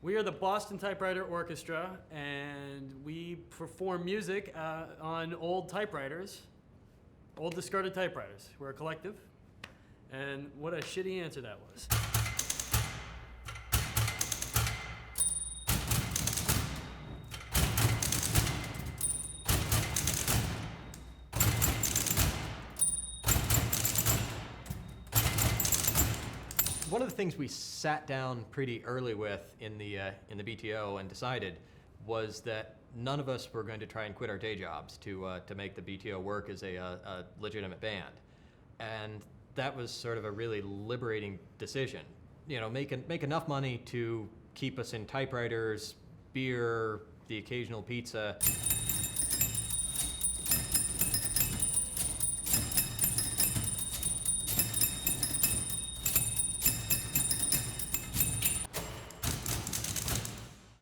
We are the Boston Typewriter Orchestra, and we perform music on old typewriters, old discarded typewriters. We're a collective, and what a shitty answer that was. One of the things we sat down pretty early with in the BTO and decided was that none of us were going to try and quit our day jobs to make the BTO work as a legitimate band, and that was sort of a really liberating decision. You know, make enough money to keep us in typewriters, beer, the occasional pizza,